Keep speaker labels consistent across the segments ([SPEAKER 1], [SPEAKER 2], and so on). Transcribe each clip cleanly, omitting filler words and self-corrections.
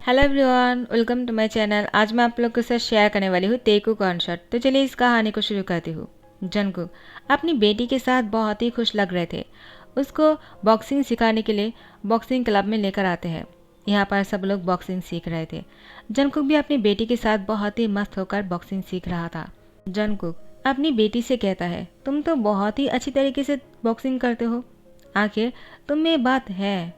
[SPEAKER 1] Hello everyone, welcome to my channel. आज मैं आप लोग के साथ शेयर करने वाली हूँ तेकू कॉन्सर्ट। तो चलिए इस कहानी को शुरू करती हूँ। जंगकुक अपनी बेटी के साथ बहुत ही खुश लग रहे थे। उसको बॉक्सिंग सिखाने के लिए बॉक्सिंग क्लब में लेकर आते हैं। यहाँ पर सब लोग बॉक्सिंग सीख रहे थे। जंगकुक भी अपनी बेटी के साथ बहुत ही मस्त होकर बॉक्सिंग सीख रहा था। जंगकुक अपनी बेटी से कहता है, तुम तो बहुत ही अच्छी तरीके से बॉक्सिंग करते हो, आखिर तुम में बात है?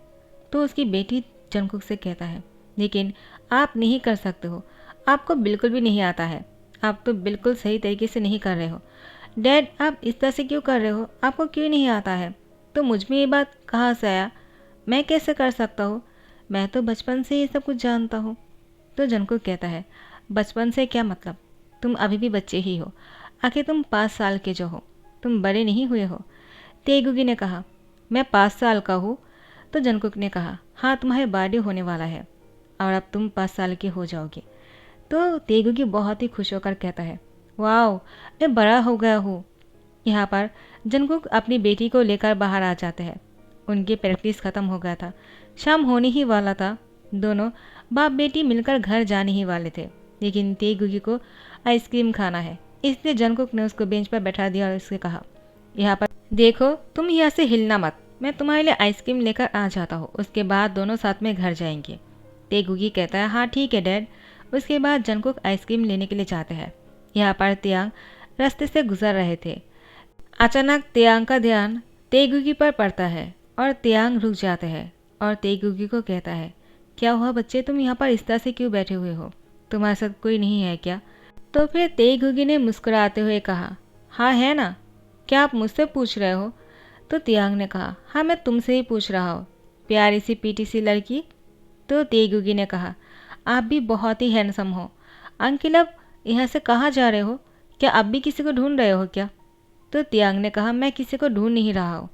[SPEAKER 1] तो उसकी बेटी जंगकुक से कहता है, लेकिन आप नहीं कर सकते हो, आपको बिल्कुल भी नहीं आता है, आप तो बिल्कुल सही तरीके से नहीं कर रहे हो। डैड, आप इस तरह से क्यों कर रहे हो? आपको क्यों नहीं आता है? तो मुझ में ये बात कहाँ से आया? मैं कैसे कर सकता हूँ? मैं तो बचपन से ये सब कुछ जानता हूँ। तो जंगकुक कहता है, बचपन से क्या मतलब? तुम अभी भी बच्चे ही हो, आखिर तुम 5 साल के जो हो, तुम बड़े नहीं हुए हो। तेगुगी ने कहा, मैं 5 साल का हूँ? तो जंगकुक ने कहा, हाँ, तुम्हारे बर्थडे होने वाला है और अब तुम 5 साल के हो जाओगे। तो तेगुगी बहुत ही खुश होकर कहता है, वाह, मैं बड़ा हो गया हूँ। यहाँ पर जंगकुक अपनी बेटी को लेकर बाहर आ जाते हैं। उनकी प्रैक्टिस ख़त्म हो गया था, शाम होने ही वाला था। दोनों बाप बेटी मिलकर घर जाने ही वाले थे, लेकिन तेगुगी को आइसक्रीम खाना है, इसलिए जंगकुक ने उसको बेंच पर बैठा दिया और उससे कहा, यहाँ पर देखो, तुम यहाँ से हिलना मत, मैं तुम्हारे लिए आइसक्रीम लेकर आ जाता हूँ, उसके बाद दोनों साथ में घर जाएंगे। तेगुगी कहता है, हाँ ठीक है डैड। उसके बाद जंगकुक आइसक्रीम लेने के लिए जाते हैं। यहाँ पर तियांग रास्ते से गुजर रहे थे। अचानक तियांग का ध्यान तेगुगी पर पड़ता है और तियांग रुक जाते हैं और तेगुगी को कहता है, क्या हुआ बच्चे, तुम यहाँ पर इस तरह से क्यों बैठे हुए हो? तुम्हारे साथ कोई नहीं है क्या? तो फिर तेगुगी ने मुस्कुराते हुए कहा, हाँ है ना, क्या आप मुझसे पूछ रहे हो? तो तियांग ने कहा, हाँ मैं तुमसे ही पूछ रहा हूँ, प्यारी सी पीटी सी लड़की। तो तेगुगी ने कहा, आप भी बहुत ही हैंडसम हो। अंकिल, अब यहाँ से कहाँ जा रहे हो? क्या अब भी किसी को ढूंढ रहे हो क्या? तो तियांग ने कहा, मैं किसी को ढूंढ नहीं रहा हूँ,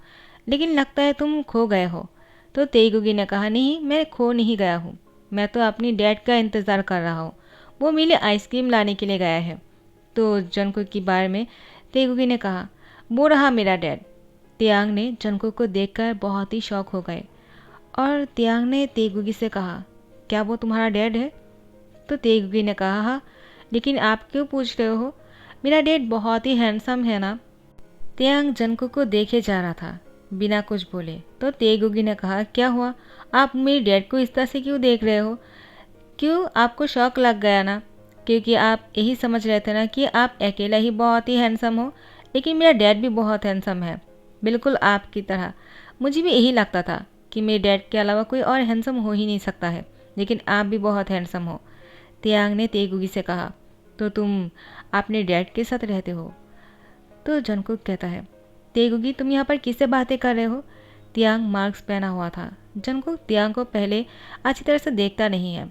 [SPEAKER 1] लेकिन लगता है तुम खो गए हो। तो तेगुगी ने कहा, नहीं, मैं खो नहीं गया हूँ, मैं तो अपनी डैड का इंतज़ार कर रहा हूँ, वो मेरे आइसक्रीम लाने के लिए गया है। तो जंगकुक के बारे में तेगुगी ने कहा, वो रहा मेरा डैड। तियांग ने जंगकुक को देखकर बहुत ही शौक हो गए और तियांग ने तेगुगी से कहा, क्या वो तुम्हारा डैड है? तो तेगुगी ने कहा, हाँ, लेकिन आप क्यों पूछ रहे हो? मेरा डैड बहुत ही हैंडसम है ना? तियांग जंगकुक को देखे जा रहा था, बिना कुछ बोले। तो तेगुगी ने कहा, क्या हुआ, आप मेरे डैड को इस तरह से क्यों देख रहे हो? क्यों, आपको शौक लग गया ना? क्योंकि आप यही समझ रहे थे ना कि आप अकेला ही बहुत ही हैंडसम हो, लेकिन मेरा डैड भी बहुत हैंडसम है, बिल्कुल आपकी तरह। मुझे भी यही लगता था कि मेरे डैड के अलावा कोई और हैंडसम हो ही नहीं सकता है, लेकिन आप भी बहुत हैंडसम हो। तियांग ने तेगुगी से कहा, तो तुम अपने डैड के साथ रहते हो? तो जंगकुक कहता है, तेगुगी, तुम यहाँ पर किससे बातें कर रहे हो? तियांग मार्क्स पहना हुआ था। जंगकुक तियांग को पहले अच्छी तरह से देखता नहीं है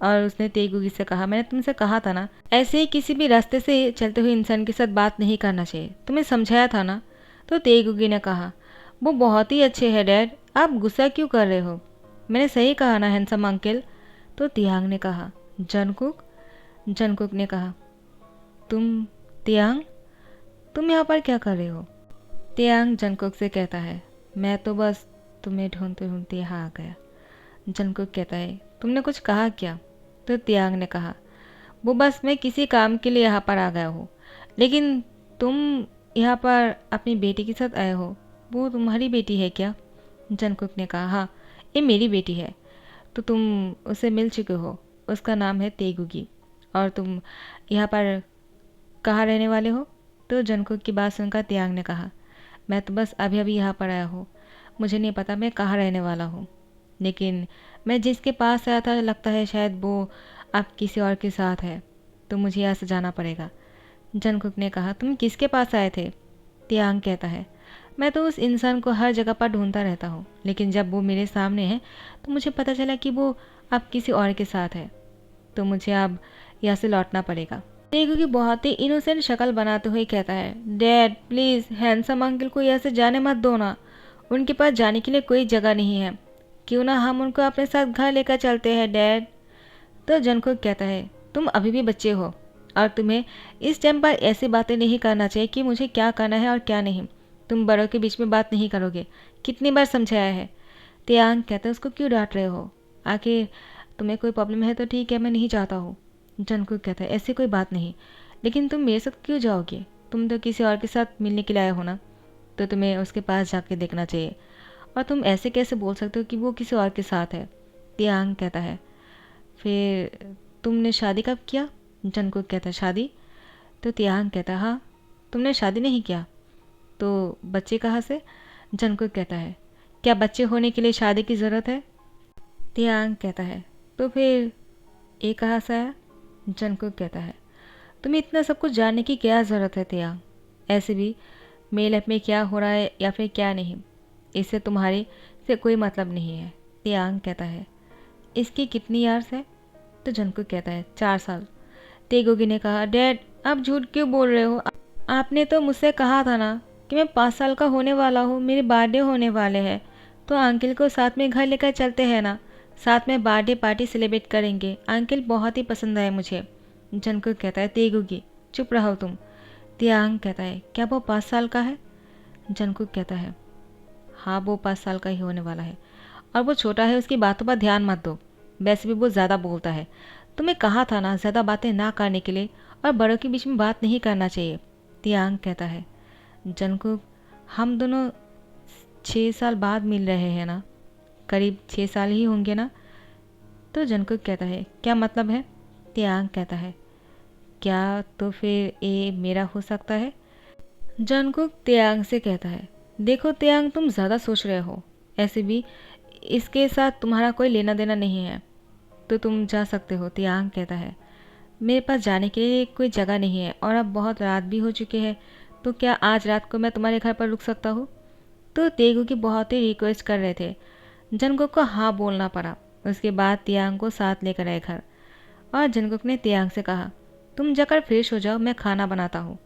[SPEAKER 1] और उसने तेगुगी से कहा, मैंने तुमसे कहा था ना, ऐसे ही किसी भी रास्ते से चलते हुए इंसान के साथ बात नहीं करना चाहिए, तुम्हें समझाया था ना? तो तेगुगी ने कहा, वो बहुत ही अच्छे हैं डैड, आप गुस्सा क्यों कर रहे हो? मैंने सही कहा ना हैंडसम अंकल? तो तियांग ने कहा, जंगकुक। जंगकुक ने कहा, तुम, तियांग, तुम यहाँ पर क्या कर रहे हो? तियांग जंगकुक से कहता है, मैं तो बस तुम्हें ढूंढते ढूंढते यहाँ आ गया। जंगकुक कहता है, तुमने कुछ कहा क्या? तो तियांग ने कहा, वो बस मैं किसी काम के लिए यहाँ पर आ गया हूँ, लेकिन तुम यहाँ पर अपनी बेटी के साथ आए हो, वो तुम्हारी बेटी है क्या? जंगकुक ने कहा, हाँ, ये मेरी बेटी है। तो तुम उससे मिल चुके हो, उसका नाम है तेगुगी, और तुम यहाँ पर कहाँ रहने वाले हो? तो जंगकुक की बात सुनकर तियांग ने कहा, मैं तो बस अभी अभी यहाँ पर आया हूँ, मुझे नहीं पता मैं कहाँ रहने वाला हूँ, लेकिन मैं जिसके पास आया था लगता है शायद वो अब किसी और के साथ है, तो मुझे यहाँ से जाना पड़ेगा। जंगकुक ने कहा, तुम किसके पास आए थे? तियांग कहता है, मैं तो उस इंसान को हर जगह पर ढूंढता रहता हूँ, लेकिन जब वो मेरे सामने है तो मुझे पता चला कि वो अब किसी और के साथ है, तो मुझे अब यहाँ से लौटना पड़ेगा। तेगुकी बहुत ही इनोसेंट शक्ल बनाते हुए कहता है, डैड प्लीज़, हैंडसम अंकल को यहाँ से जाने मत दो ना, उनके पास जाने के लिए कोई जगह नहीं है, क्यों ना हम उनको अपने साथ घर लेकर चलते हैं डैड। तो जंगकुक कहता है, तुम अभी भी बच्चे हो और तुम्हें इस टाइम पर ऐसी बातें नहीं करना चाहिए कि मुझे क्या करना है और क्या नहीं, तुम बड़ों के बीच में बात नहीं करोगे, कितनी बार समझाया है। तियांग कहता है, उसको क्यों डांट रहे हो? आखिर तुम्हें कोई प्रॉब्लम है तो ठीक है, मैं नहीं चाहता हूँ। जंगकुक कहता है ऐसी कोई बात नहीं, लेकिन तुम मेरे साथ क्यों जाओगे? तुम तो किसी और के साथ मिलने के लिए आए हो ना, तो तुम्हें उसके पास जाके देखना चाहिए। और तुम ऐसे कैसे बोल सकते हो कि वो किसी और के साथ है? तियांग कहता है फिर तुमने शादी कब किया? जंगकुक कहता है शादी? तो तियांग कहता है हाँ। तुमने शादी नहीं किया तो बच्चे कहाँ से? जंगकुक कहता है क्या बच्चे होने के लिए शादी की ज़रूरत है? तियांग कहता है तो फिर ये कहाँ से आया? जंगकुक कहता है तुम्हें इतना सब कुछ जानने की क्या ज़रूरत है तियांग? ऐसे भी मेरे लाइफ में क्या हो रहा है या फिर क्या नहीं, इससे तुम्हारे से कोई मतलब नहीं है। तियांग कहता है इसकी कितनी ईयर्स है? तो जंगकुक कहता है 4 साल। तेगोगी ने कहा डैड आप झूठ क्यों बोल रहे हो? आपने तो मुझसे कहा था ना कि मैं 5 साल का होने वाला हूँ, मेरे बर्थडे होने वाले हैं, तो अंकल को साथ में घर लेकर चलते हैं ना, साथ में बर्थडे पार्टी सेलिब्रेट करेंगे, अंकल बहुत ही पसंद आए मुझे। जंगकुक कहता है तेगुगी चुप रहो तुम। तियांग कहता है क्या वो 5 साल का है? जंगकुक कहता है हाँ वो 5 साल का ही होने वाला है, और वो छोटा है, उसकी बातों पर ध्यान मत दो, वैसे भी वो ज़्यादा बोलता है। तुम्हें कहा था ना ज़्यादा बातें ना करने के लिए, और बड़ों के बीच में बात नहीं करना चाहिए। तियांग कहता है जंगकुक हम दोनों 6 साल बाद मिल रहे हैं ना, करीब 6 साल ही होंगे ना? तो जंगकुक कहता है क्या मतलब है? तियांग कहता है क्या तो फिर ये मेरा हो सकता है? जंगकुक तियांग से कहता है देखो तियांग तुम ज़्यादा सोच रहे हो, ऐसे भी इसके साथ तुम्हारा कोई लेना देना नहीं है, तो तुम जा सकते हो। तियांग कहता है मेरे पास जाने के लिए कोई जगह नहीं है और अब बहुत रात भी हो चुकी है, तो क्या आज रात को मैं तुम्हारे घर पर रुक सकता हूँ? तो तेगू की बहुत ही रिक्वेस्ट कर रहे थे। जंगकुक को हाँ बोलना पड़ा। उसके बाद तियांग को साथ लेकर आए घर, और जंगकुक ने तियांग से कहा तुम जाकर फ्रेश हो जाओ, मैं खाना बनाता हूँ।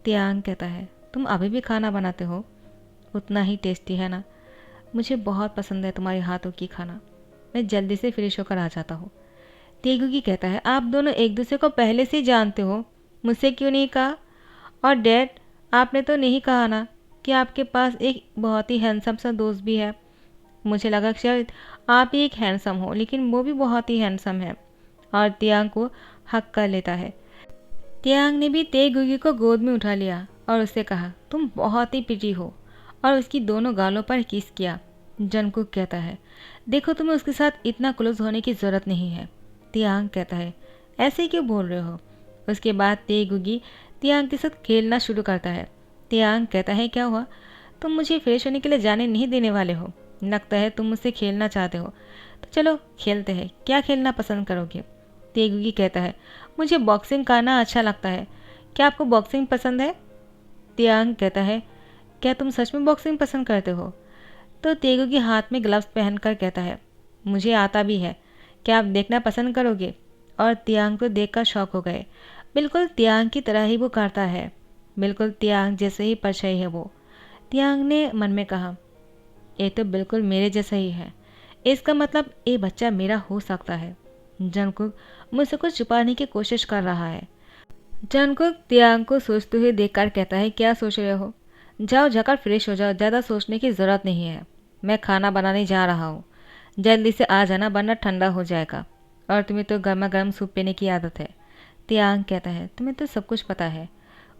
[SPEAKER 1] तियांग कहता है तुम अभी भी खाना बनाते हो? उतना ही टेस्टी है ना, मुझे बहुत पसंद है तुम्हारे हाथों की खाना, मैं जल्दी से फ्रेश होकर आ जाता हूँ। तेगुकी कहता है आप दोनों एक दूसरे को पहले से ही जानते हो, मुझसे क्यों नहीं कहा? और डैड आपने तो नहीं कहा ना कि आपके पास एक बहुत ही हैंडसम सा दोस्त भी है? मुझे लगा कि शायद आप ही एक हैंडसम हो, लेकिन वो भी बहुत ही हैंडसम है। और तियांग को हक कर लेता है। तियांग ने भी तेगुगी को गोद में उठा लिया और उससे कहा तुम बहुत ही प्रिटी हो, और उसकी दोनों गालों पर किस किया। जंगकुक कहता है देखो तुम्हें उसके साथ इतना क्लोज होने की ज़रूरत नहीं है। तियांग कहता है ऐसे क्यों बोल रहे हो? उसके बाद तेगुगी तियांग के साथ खेलना शुरू करता है। तियांग कहता है क्या हुआ, तुम मुझे फ्रेश होने के लिए जाने नहीं देने वाले हो? लगता है तुम मुझसे खेलना चाहते हो, तो चलो खेलते हैं, क्या खेलना पसंद करोगे? तेगुगी कहता है मुझे बॉक्सिंग करना अच्छा लगता है, क्या आपको बॉक्सिंग पसंद है? तियांग कहता है क्या तुम सच में बॉक्सिंग पसंद करते हो? तो तेगुगी हाथ में ग्लव्स पहनकर कहता है मुझे आता भी है, क्या आप देखना पसंद करोगे? और तियांग को देखकर शौक हो गए। बिल्कुल तियांग की तरह ही वो करता है, बिल्कुल तियांग जैसे ही परछाई है वो। तियांग ने मन में कहा ये तो बिल्कुल मेरे जैसा ही है, इसका मतलब ये बच्चा मेरा हो सकता है। जंगकुक मुझसे कुछ छुपाने की कोशिश कर रहा है। जंगकुक तियांग को सोचते हुए देखकर कहता है क्या सोच रहे हो? जाओ जाकर फ्रेश हो जाओ, ज़्यादा सोचने की ज़रूरत नहीं है, मैं खाना बनाने जा रहा हूँ, जल्दी से आ जाना वरना ठंडा हो जाएगा, और तुम्हें तो गर्मा गर्म सूप पीने की आदत है। तियांग कहता है तुम्हें तो सब कुछ पता है।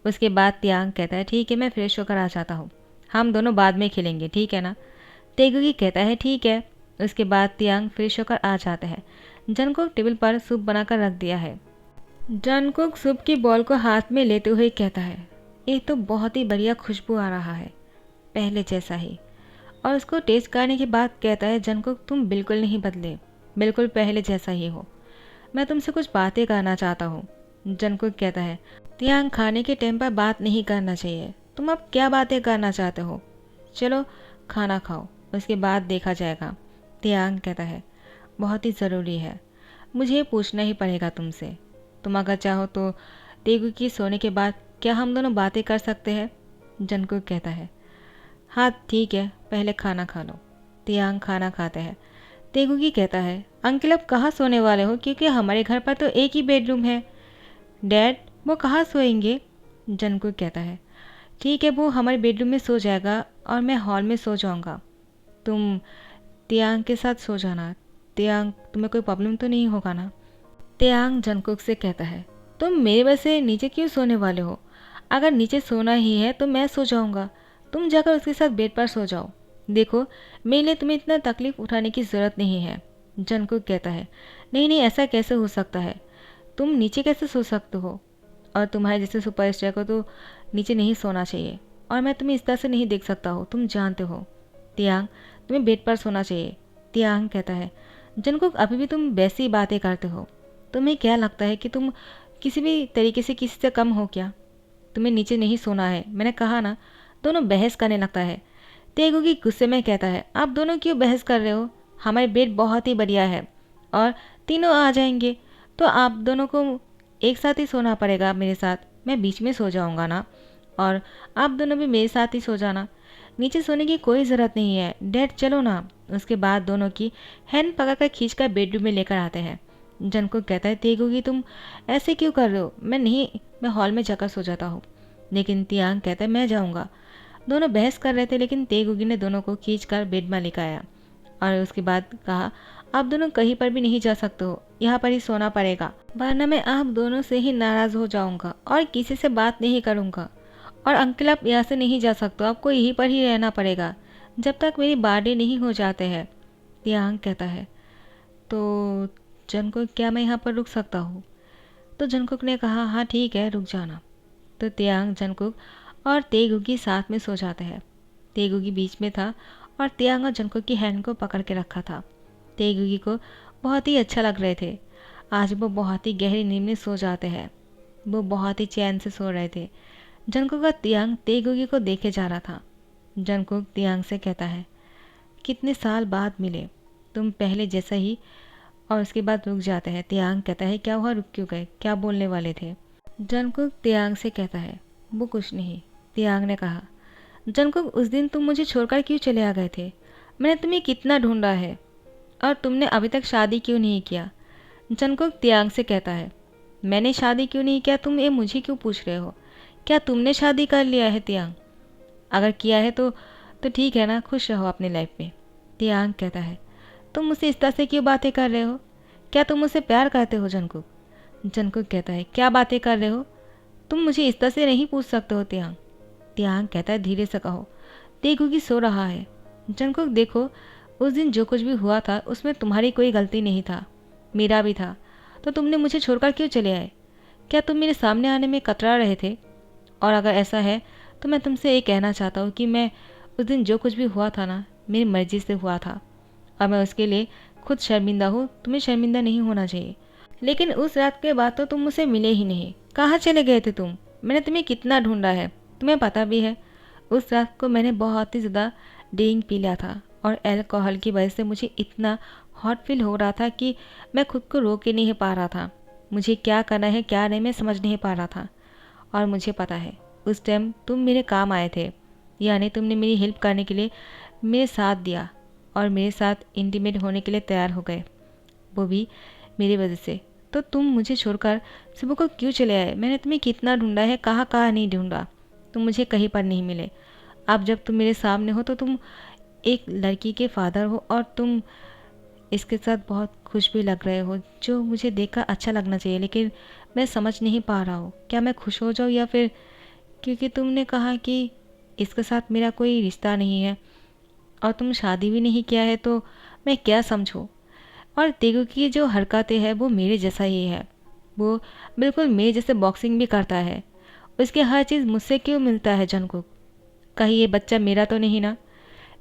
[SPEAKER 1] उसके बाद तियांग कहता है ठीक है मैं फ्रेश होकर आ जाता हूँ, हम दोनों बाद में खेलेंगे ठीक है ना? तेगुकी कहता है ठीक है। उसके बाद तियांग फ्रेश होकर आ जाते हैं। जंगकुक टेबल पर सूप बनाकर रख दिया है। जंगकुक सूप की बॉल को हाथ में लेते हुए कहता है ये तो बहुत ही बढ़िया खुशबू आ रहा है, पहले जैसा ही। और उसको टेस्ट करने के बाद कहता है जंगकुक तुम बिल्कुल नहीं बदले, बिल्कुल पहले जैसा ही हो, मैं तुमसे कुछ बातें करना चाहता हूँ। जंगकुक कहता है तियांग खाने के टाइम पर बात नहीं करना चाहिए, तुम अब क्या बातें करना चाहते हो? चलो खाना खाओ, उसके बाद देखा जाएगा। तियांग कहता है बहुत ही ज़रूरी है, मुझे पूछना ही पड़ेगा तुमसे, तुम अगर चाहो तो तेगुकी सोने के बाद क्या हम दोनों बातें कर सकते हैं? जंगकुक कहता है हाँ ठीक है, पहले खाना खा लो। तियांग खाना खाते हैं। तेगुकी कहता है अंकल अब कहाँ सोने वाले हो, क्योंकि हमारे घर पर तो एक ही बेडरूम है। डैड वो कहाँ सोएंगे? जंगकुक कहता है ठीक है वो हमारे बेडरूम में सो जाएगा और मैं हॉल में सो जाऊंगा, तुम तियांग के साथ सो जाना, तियांग, तुम्हें कोई प्रॉब्लम तो नहीं होगा ना? तियांग जंगकुक से कहता है, तुम मेरे वजह से नीचे क्यों सोने वाले हो? अगर नीचे सोना ही है तो मैं सो जाऊंगा, तुम जाकर उसके साथ बेड पर सो जाओ। देखो, मेरे लिए तुम्हें इतना तकलीफ उठाने की ज़रूरत नहीं है। जंगकुक कहता है, नहीं नहीं, ऐसा कैसे हो सकता है? तुम नीचे कैसे सो सकते हो? और तुम्हारे जैसे सुपरस्टार को तो नीचे नहीं सोना चाहिए, और मैं तुम्हें इस तरह से नहीं देख सकता हूँ, तुम जानते हो। तियांग, तुम्हें बेड पर सोना चाहिए। तियांग कहता है, जंगकुक अभी भी तुम वैसी बातें करते हो। तुम्हें क्या लगता है कि तुम किसी भी तरीके से किसी से कम हो क्या? तुम्हें नीचे नहीं सोना है, मैंने कहा ना। दोनों बहस करने लगता है। तेगुकी गुस्से में कहता है, आप दोनों क्यों बहस कर रहे हो? हमारे बेड बहुत ही बढ़िया है, और तीनों आ जाएंगे तो आप दोनों को एक साथ ही सोना पड़ेगा मेरे साथ। मैं बीच में सो जाऊंगा ना, और आप दोनों भी मेरे साथ ही सो जाना। नीचे सोने की कोई ज़रूरत नहीं है, डैड चलो ना। उसके बाद दोनों की हैंड पकड़कर खींचकर बेडरूम में लेकर आते हैं। जंगकुक कहता है, तेगुकी तुम ऐसे क्यों कर रहे हो? मैं नहीं, मैं हॉल में जाकर सो जाता हूँ। लेकिन तियांग कहता है, मैं जाऊँगा। दोनों बहस कर रहे थे, लेकिन तेगुकी ने दोनों को खींचकर बेड में लेकर आया और उसके बाद कहा, आप दोनों कहीं पर भी नहीं जा सकते हो, यहाँ पर ही सोना पड़ेगा, वरना मैं आप दोनों से ही नाराज़ हो जाऊँगा और किसी से बात नहीं करूँगा। और अंकल, आप यहाँ से नहीं जा सकते, आपको यहीं पर ही रहना पड़ेगा जब तक मेरी बर्थडे नहीं हो जाते हैं। तियांग कहता है, तो जंगकुक, क्या मैं यहाँ पर रुक सकता हूँ? तो जंगकुक ने कहा, हाँ ठीक है, रुक जाना। तो तियांग, जंगकुक और तेगुकी साथ में सो जाते हैं। तेगुकी बीच में था और तियांग और जंगकुक की हैंड को पकड़ के रखा था। तेगुकी को बहुत ही अच्छा लग रहे थे। आज वो बहुत ही गहरी नींद में सो जाते हैं। वो बहुत ही चैन से सो रहे थे। जंगकुक और तियांग तेगुकी को देखे जा रहा था। जंगकुक तियांग से कहता है, कितने साल बाद मिले, तुम पहले जैसा ही। और उसके बाद रुक जाते हैं। तियांग कहता है, क्या हुआ, रुक क्यों गए, क्या बोलने वाले थे? जंगकुक तियांग से कहता है, वो कुछ नहीं। तियांग ने कहा, जंगकुक, उस दिन तुम मुझे छोड़कर क्यों चले आ गए थे? मैंने तुम्हें कितना ढूंढा है, और तुमने अभी तक शादी क्यों नहीं किया? जंगकुक तियांग से कहता है, मैंने शादी क्यों नहीं किया, तुम ये मुझे क्यों पूछ रहे हो? क्या तुमने शादी कर लिया है तियांग? अगर किया है तो ठीक है ना, खुश रहो अपनी लाइफ में। तियांग कहता है, तुम मुझसे इस तरह से क्यों बातें कर रहे हो? क्या तुम मुझसे प्यार करते हो जंगकुक? जंगकुक कहता है, क्या बातें कर रहे हो? तुम मुझे इस तरह से नहीं पूछ सकते हो तियांग। तियांग कहता है, धीरे से कहो, तेगुकी सो रहा है। जंगकुक, देखो, उस दिन जो कुछ भी हुआ था उसमें तुम्हारी कोई गलती नहीं था, मेरा भी था। तो तुमने मुझे छोड़कर क्यों चले आए? क्या तुम मेरे सामने आने में कतरा रहे थे? और अगर ऐसा है तो मैं तुमसे ये कहना चाहता हूँ कि मैं उस दिन जो कुछ भी हुआ था ना, मेरी मर्जी से हुआ था, और मैं उसके लिए खुद शर्मिंदा हूँ। तुम्हें शर्मिंदा नहीं होना चाहिए। लेकिन उस रात के बाद तो तुम मुझसे मिले ही नहीं। कहाँ चले गए थे तुम? मैंने तुम्हें कितना ढूंढा है, तुम्हें पता भी है। उस रात को मैंने बहुत ही ज़्यादा ड्रिंक पी लिया था, और अल्कोहल की वजह से मुझे इतना हॉट फील हो रहा था कि मैं खुद को रोक ही नहीं पा रहा था। मुझे क्या करना है क्या नहीं मैं समझ नहीं पा रहा था। और मुझे पता है, उस टाइम तुम मेरे काम आए थे, यानी तुमने मेरी हेल्प करने के लिए मेरे साथ दिया और मेरे साथ इंटीमेट होने के लिए तैयार हो गए, वो भी मेरी वजह से। तो तुम मुझे छोड़कर सुबह को क्यों चले आए? मैंने तुम्हें कितना ढूंढा है, कहाँ कहाँ नहीं ढूंढा, तुम मुझे कहीं पर नहीं मिले। अब जब तुम मेरे सामने हो तो तुम एक लड़की के फादर हो, और तुम इसके साथ बहुत खुश भी लग रहे हो, जो मुझे देखकर अच्छा लगना चाहिए। लेकिन मैं समझ नहीं पा रहा हूँ, क्या मैं खुश हो जाऊँ या फिर, क्योंकि तुमने कहा कि इसके साथ मेरा कोई रिश्ता नहीं है और तुम शादी भी नहीं किया है, तो मैं क्या समझूँ? और तेगु की जो हरकतें हैं वो मेरे जैसा ही है। वो बिल्कुल मेरे जैसे बॉक्सिंग भी करता है। उसके हर चीज़ मुझसे क्यों मिलता है जंगकुक? कहीं ये बच्चा मेरा तो नहीं ना?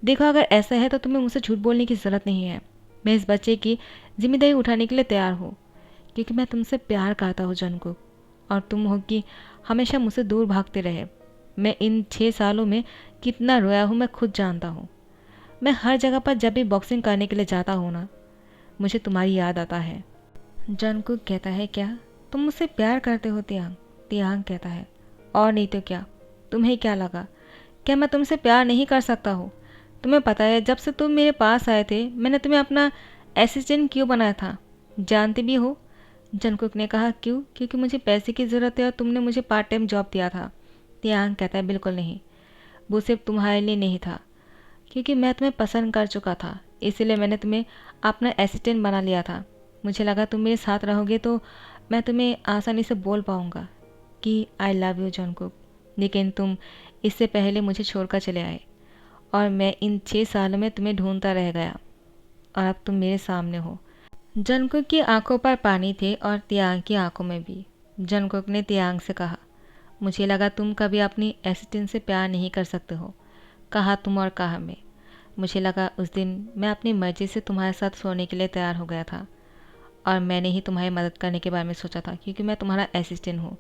[SPEAKER 1] देखो, अगर ऐसा है तो तुम्हें मुझसे झूठ बोलने की ज़रूरत नहीं है। मैं इस बच्चे की जिम्मेदारी उठाने के लिए तैयार हूँ, क्योंकि मैं तुमसे प्यार करता हूँ जंगकुक, और तुम हो कि हमेशा मुझसे दूर भागते रहे। मैं इन 6 सालों में कितना रोया हूँ मैं खुद जानता हूँ। मैं हर जगह पर जब भी बॉक्सिंग करने के लिए जाता हूँ ना, मुझे तुम्हारी याद आता है। जंगकुक कहता है, क्या तुम मुझसे प्यार करते हो तियांग? तियांग कहता है, और नहीं तो क्या, तुम्हें क्या लगा, क्या मैं तुमसे प्यार नहीं कर सकता हूँ? तुम्हें पता है, जब से तुम मेरे पास आए थे मैंने तुम्हें अपना असिस्टेंट क्यों बनाया था, जानते भी हो? जंगकुक ने कहा, क्यों? क्योंकि मुझे पैसे की ज़रूरत है और तुमने मुझे पार्ट टाइम जॉब दिया था। तियांग कहता है, बिल्कुल नहीं, वो सिर्फ तुम्हारे लिए नहीं था, क्योंकि मैं तुम्हें पसंद कर चुका था, इसीलिए मैंने तुम्हें अपना असिस्टेंट बना लिया था। मुझे लगा तुम मेरे साथ रहोगे तो मैं तुम्हें आसानी से बोल पाऊँगा कि आई लव यू जंगकुक, लेकिन तुम इससे पहले मुझे छोड़कर चले आए और मैं इन 6 सालों में तुम्हें ढूंढता रह गया और अब तुम मेरे सामने हो। जंगकुक की आंखों पर पानी थे और तियांग की आंखों में भी। जंगकुक ने तियांग से कहा, मुझे लगा तुम कभी अपनी असिस्टेंट से प्यार नहीं कर सकते हो। कहा तुम और कहा मैं। मुझे लगा उस दिन मैं अपनी मर्जी से तुम्हारे साथ सोने के लिए तैयार हो गया था और मैंने ही तुम्हारी मदद करने के बारे में सोचा था, क्योंकि मैं तुम्हारा असिस्टेंट हूँ।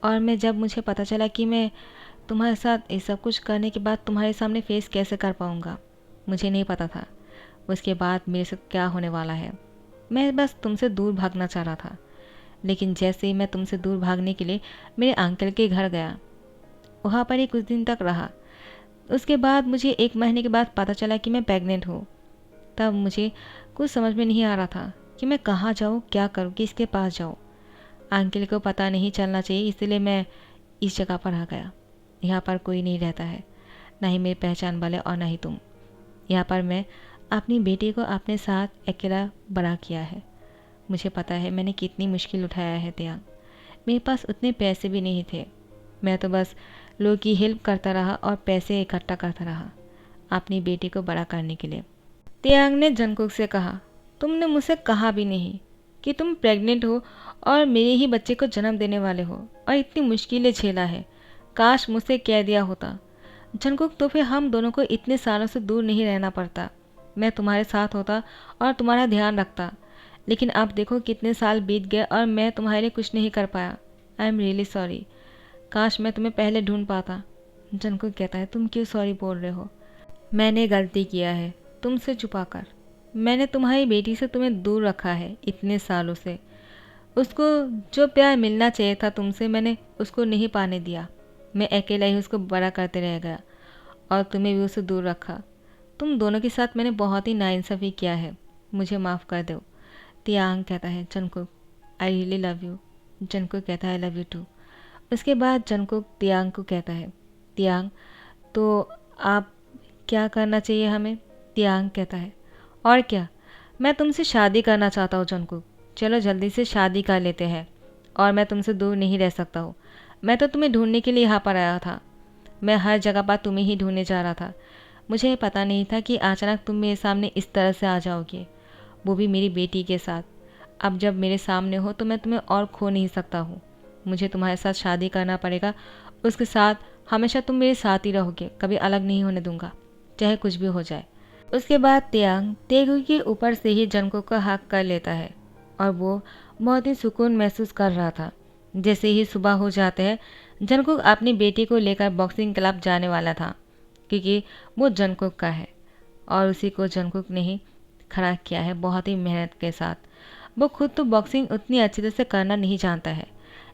[SPEAKER 1] और मैं जब मुझे पता चला कि मैं तुम्हारे साथ ये सब कुछ करने के बाद तुम्हारे सामने फेस कैसे कर पाऊँगा, मुझे नहीं पता था उसके बाद मेरे साथ क्या होने वाला है। मैं बस तुमसे दूर भागना चाह रहा था, लेकिन जैसे ही मैं तुमसे दूर भागने के लिए मेरे अंकल के घर गया, वहाँ पर ही कुछ दिन तक रहा। उसके बाद मुझे 1 महीने के बाद पता चला कि मैं प्रेग्नेंट हूँ। तब मुझे कुछ समझ में नहीं आ रहा था कि मैं कहाँ जाऊँ, क्या करूँ, किसके पास जाऊँ। अंकल को पता नहीं चलना चाहिए, इसलिए मैं इस जगह पर आ गया। यहाँ पर कोई नहीं रहता है, ना ही मेरी पहचान वाले और ना ही तुम। यहाँ पर मैं अपनी बेटी को अपने साथ अकेला बड़ा किया है। मुझे पता है मैंने कितनी मुश्किल उठाया है तियांग। मेरे पास उतने पैसे भी नहीं थे। मैं तो बस लोगों की हेल्प करता रहा और पैसे इकट्ठा करता रहा अपनी बेटी को बड़ा करने के लिए। तियांग ने जंगकुक से कहा, तुमने मुझसे कहा भी नहीं कि तुम प्रेग्नेंट हो और मेरे ही बच्चे को जन्म देने वाले हो और इतनी मुश्किलें झेला है। काश मुझसे कह दिया होता जंगकुक, तो फिर हम दोनों को इतने सालों से दूर नहीं रहना पड़ता। मैं तुम्हारे साथ होता और तुम्हारा ध्यान रखता। लेकिन अब देखो कितने साल बीत गए और मैं तुम्हारे लिए कुछ नहीं कर पाया। I am really sorry. काश मैं तुम्हें पहले ढूंढ पाता। जंगकुक कहता है, तुम क्यों सॉरी बोल रहे हो? मैंने गलती किया है तुमसे छुपाकर। मैंने तुम्हारी बेटी से तुम्हें दूर रखा है इतने सालों से। उसको जो प्यार मिलना चाहिए था तुमसे, मैंने उसको नहीं पाने दिया। मैं अकेला ही उसको बड़ा करते रह गया और तुम्हें भी उससे दूर रखा। तुम दोनों के साथ मैंने बहुत ही नाइंसाफ़ी किया है, मुझे माफ़ कर दो। तियांग कहता है, Jungkook I really love you. Jungkook कहता है, आई लव यू टू। उसके बाद जंगकुक तियांग को कहता है, तियांग तो आप क्या करना चाहिए हमें? तियांग कहता है, और क्या, मैं तुमसे शादी करना चाहता हूँ जंगकुक। चलो जल्दी से शादी कर लेते हैं और मैं तुमसे दूर नहीं रह सकता हूँ। मैं तो तुम्हें ढूंढने के लिए यहाँ पर आया था। मैं हर जगह पर तुम्हें ही ढूंढने जा रहा था। मुझे पता नहीं था कि अचानक तुम मेरे सामने इस तरह से आ जाओगे, वो भी मेरी बेटी के साथ। अब जब मेरे सामने हो तो मैं तुम्हें और खो नहीं सकता हूँ। मुझे तुम्हारे साथ शादी करना पड़ेगा। उसके साथ हमेशा तुम मेरे साथ ही रहोगे, कभी अलग नहीं होने दूंगा, चाहे कुछ भी हो जाए। उसके बाद तियांग तेगु के ऊपर से ही जंगकुक को हक कर लेता है और वो बहुत ही सुकून महसूस कर रहा था। जैसे ही सुबह हो जाते हैं, जंगकुक अपनी बेटी को लेकर बॉक्सिंग क्लब जाने वाला था, क्योंकि वो जंगकुक का है और उसी को जंगकुक ने ही खड़ा किया है बहुत ही मेहनत के साथ। वो खुद तो बॉक्सिंग उतनी अच्छी तरह से करना नहीं जानता है,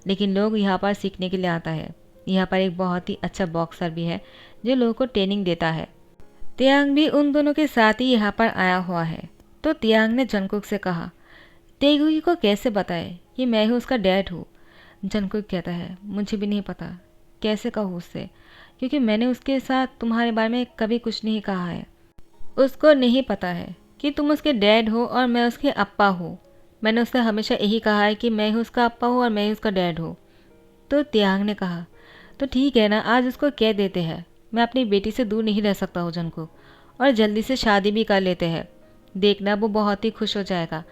[SPEAKER 1] लेकिन लोग यहाँ पर सीखने के लिए आता है। यहाँ पर एक बहुत ही अच्छा बॉक्सर भी है जो लोगों को ट्रेनिंग देता है। तियांग भी उन दोनों के साथ ही यहाँ पर आया हुआ है। तो तियांग ने जंगकुक से कहा, तेगुई को कैसे बताए कि मैं ही उसका डैड हूँ? जंगकुक कहता है, मुझे भी नहीं पता कैसे कहूँ उससे, क्योंकि मैंने उसके साथ तुम्हारे बारे में कभी कुछ नहीं कहा है। उसको नहीं पता है कि तुम उसके डैड हो और मैं उसके अप्पा हूँ। मैंने उससे हमेशा यही कहा है कि मैं ही उसका अप्पा हूँ और मैं ही उसका डैड हूँ। तो तियांग ने कहा, तो ठीक है ना, आज उसको कह देते हैं। मैं अपनी बेटी से दूर नहीं रह सकता हूँ जंगकुक, और जल्दी से शादी भी कर लेते हैं। देखना वो बहुत ही खुश हो जाएगा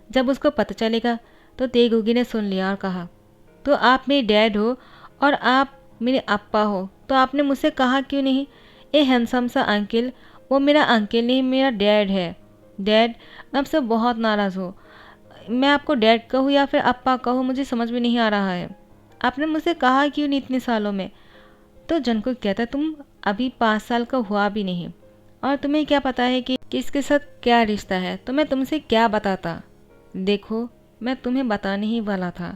[SPEAKER 1] जब उसको पता चलेगा। तो तेगुगी ने सुन लिया और कहा, तो आप मेरे डैड हो और आप मेरे अप्पा हो, तो आपने मुझसे कहा क्यों नहीं? ए हैंडसम सा अंकल, वो मेरा अंकल नहीं, मेरा डैड है। डैड, मैं आपसे बहुत नाराज़ हूँ। मैं आपको डैड कहूँ या फिर अप्पा कहूँ, मुझे समझ में नहीं आ रहा है। आपने मुझसे कहा क्यों नहीं इतने सालों में? तो जंगकुक कहता है, तुम अभी 5 साल का हुआ भी नहीं और तुम्हें क्या पता है कि किसके साथ क्या रिश्ता है, तो मैं तुमसे क्या बताता। देखो, मैं तुम्हें बताने ही वाला था।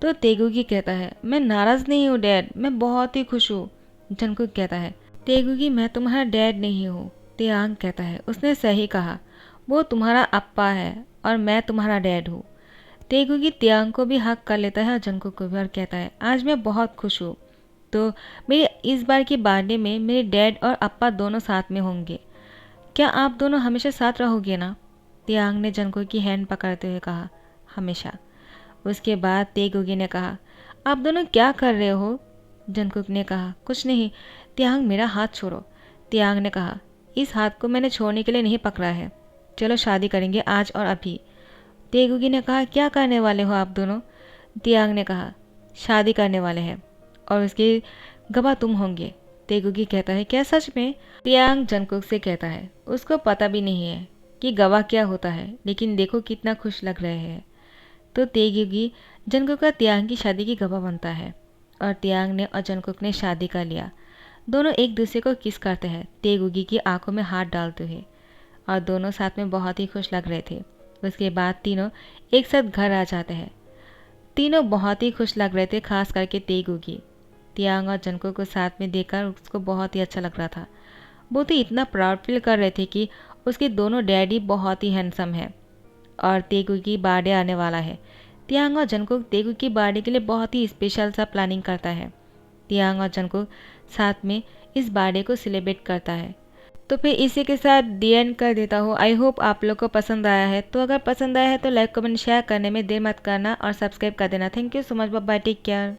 [SPEAKER 1] तो तेगुगी कहता है, मैं नाराज़ नहीं हूँ डैड, मैं बहुत ही खुश हूँ। जंगकुक कहता है, तेगुगी मैं तुम्हारा डैड नहीं हूँ। तियांग कहता है, उसने सही कहा, वो तुम्हारा अप्पा है और मैं तुम्हारा डैड हूँ। तेगुगी तियांग को भी हक कर लेता है और जंगकुक को भी, और कहता है, आज मैं बहुत खुश हूँ। तो मेरे इस बार के बर्थडे में मेरे डैड और अप्पा दोनों साथ में होंगे। क्या आप दोनों हमेशा साथ रहोगे ना? तियांग ने जंगकुक की हैंड पकड़ते हुए कहा, हमेशा। उसके बाद तेगुगी ने कहा, आप दोनों क्या कर रहे हो? जंगकुक ने कहा, कुछ नहीं। तियांग मेरा हाथ छोड़ो। तियांग ने कहा, इस हाथ को मैंने छोड़ने के लिए नहीं पकड़ा है। चलो शादी करेंगे आज और अभी। तेगुगी ने कहा, क्या करने वाले हो आप दोनों? तियांग ने कहा, शादी करने वाले हैं और उसके गवाह तुम होंगे। तेगुगी कहता है, क्या सच में? तियांग जंगकुक से कहता है, उसको पता भी नहीं है कि गवाह क्या होता है, लेकिन देखो कितना खुश लग रहे हैं। तो तेगुगी जंगकुक का तियांग की शादी की गवाह बनता है और तियांग ने और जंगकुक ने शादी कर लिया। दोनों एक दूसरे को किस करते हैं, तेगुगी की आंखों में हाथ डालते हुए, और दोनों साथ में बहुत ही खुश लग रहे थे। उसके बाद तीनों एक साथ घर आ जाते हैं। तीनों बहुत ही खुश लग रहे थे, खास करके तेगुगी। तियांग और जंगकुक को साथ में देखकर उसको बहुत ही अच्छा लग रहा था। वो तो इतना प्राउड फील कर रहे थे कि उसके दोनों डैडी बहुत ही हैंडसम है और तेगुगी की बर्थडे आने वाला है। तियांग और जंगकुक तेगुगी की बर्थडे के लिए बहुत ही स्पेशल सा प्लानिंग करता है। तियांग और जंगकुक साथ में इस बर्थडे को सेलिब्रेट करता है। तो फिर इसी के साथ दी एंड कर देता हूँ। आई होप आप लोग को पसंद आया है। तो अगर पसंद आया है तो लाइक कमेंट शेयर करने में देर मत करना और सब्सक्राइब कर देना। Thank you so much, bye bye, take care.